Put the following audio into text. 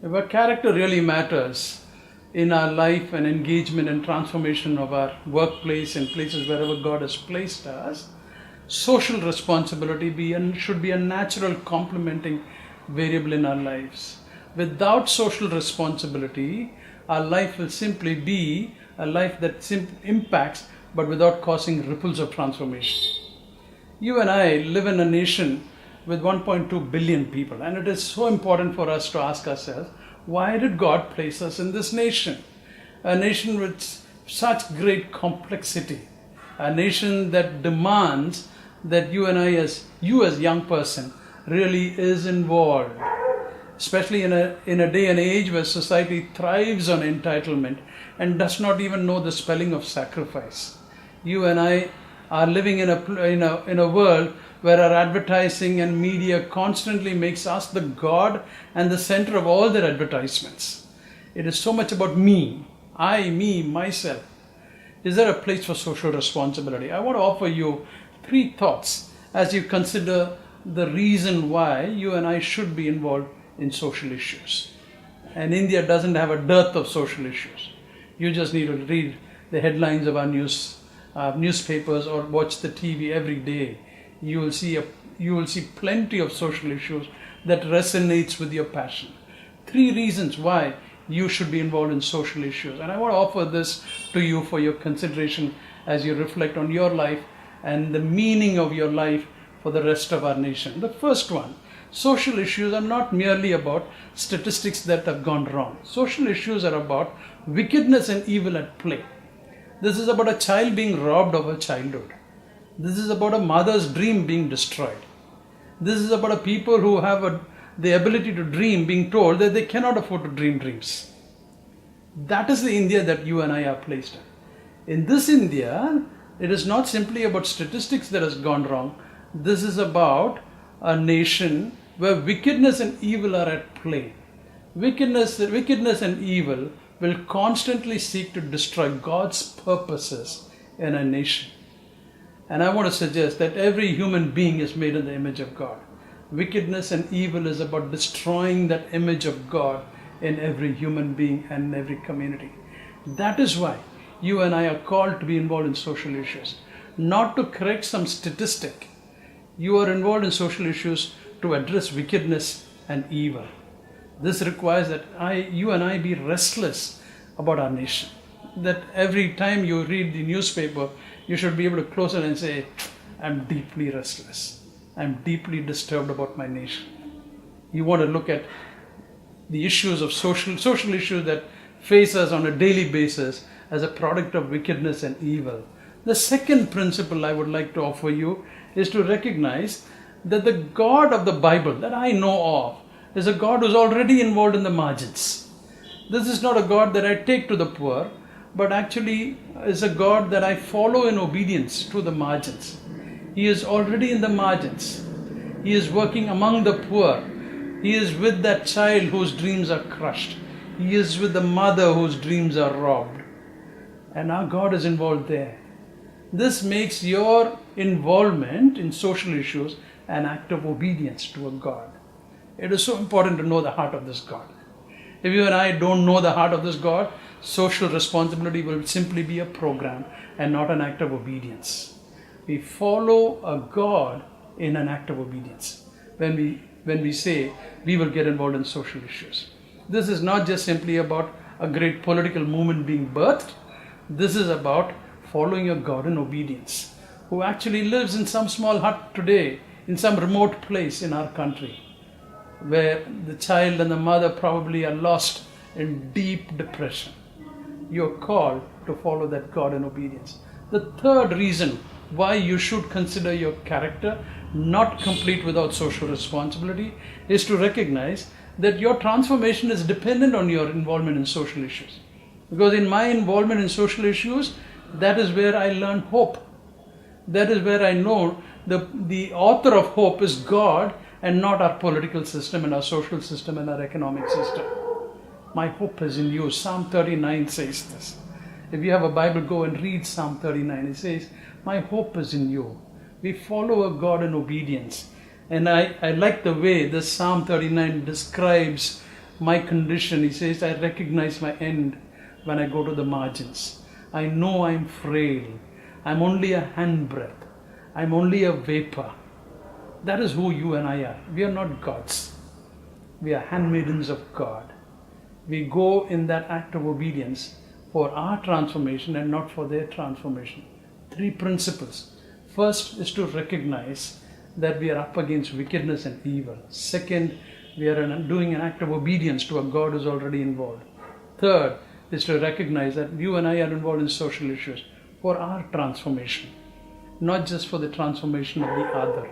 If our character really matters in our life and engagement and transformation of our workplace and places wherever God has placed us, social responsibility should be a natural complementing variable in our lives. Without social responsibility, our life will simply be a life that impacts but without causing ripples of transformation. You and I live in a nation with 1.2 billion people, and it is so important for us to ask ourselves, why did God place us in this nation? A nation with such great complexity, a nation that demands that you and I, as young person, really is involved, especially in a day and age where society thrives on entitlement and does not even know the spelling of sacrifice. You and I are living in a world where our advertising and media constantly makes us the God and the center of all their advertisements. It is so much about me, I, me, myself. Is there a place for social responsibility? I want to offer you 3 thoughts as you consider the reason why you and I should be involved in social issues. And India doesn't have a dearth of social issues. You just need to read the headlines of our newspapers or watch the TV every day. You will see plenty of social issues that resonates with your passion. 3 reasons why you should be involved in social issues. And I want to offer this to you for your consideration as you reflect on your life and the meaning of your life for the rest of our nation. The first one, social issues are not merely about statistics that have gone wrong. Social issues are about wickedness and evil at play. This is about a child being robbed of her childhood. This is about a mother's dream being destroyed. This is about a people who have the ability to dream being told that they cannot afford to dream dreams. That is the India that you and I are placed in. In this India, it is not simply about statistics that has gone wrong. This is about a nation where wickedness and evil are at play. Wickedness and evil will constantly seek to destroy God's purposes in a nation. And I want to suggest that every human being is made in the image of God. Wickedness and evil is about destroying that image of God in every human being and every community. That is why you and I are called to be involved in social issues, not to correct some statistic. You are involved in social issues to address wickedness and evil. This requires that you and I be restless about our nation. That every time you read the newspaper, you should be able to close it and say, I'm deeply restless. I'm deeply disturbed about my nation. You want to look at the issues of social issues that face us on a daily basis as a product of wickedness and evil. The second principle I would like to offer you is to recognize that the God of the Bible that I know of is a God who's already involved in the margins. This is not a God that I take to the poor, but actually is a God that I follow in obedience to the margins. He is already in the margins. He is working among the poor. He is with that child whose dreams are crushed. He is with the mother whose dreams are robbed. And our God is involved there. This makes your involvement in social issues an act of obedience to a God. It is so important to know the heart of this God. If you and I don't know the heart of this God, social responsibility will simply be a program and not an act of obedience. We follow a God in an act of obedience when we say we will get involved in social issues. This is not just simply about a great political movement being birthed. This is about following a God in obedience who actually lives in some small hut today in some remote place in our country, where the child and the mother probably are lost in deep depression. You're called to follow that God in obedience. The third reason why you should consider your character not complete without social responsibility is to recognize that your transformation is dependent on your involvement in social issues. Because in my involvement in social issues, that is where I learn hope. That is where I know the author of hope is God and not our political system and our social system and our economic system. My hope is in you. Psalm 39 says this. If you have a Bible, go and read Psalm 39. It says, my hope is in you. We follow a God in obedience. And I like the way this Psalm 39 describes my condition. He says, I recognize my end when I go to the margins. I know I'm frail. I'm only a handbreadth. I'm only a vapor. That is who you and I are. We are not gods. We are handmaidens of God. We go in that act of obedience for our transformation and not for their transformation. 3 principles. First is to recognize that we are up against wickedness and evil. Second, we are doing an act of obedience to a God who is already involved. Third is to recognize that you and I are involved in social issues for our transformation, not just for the transformation of the other.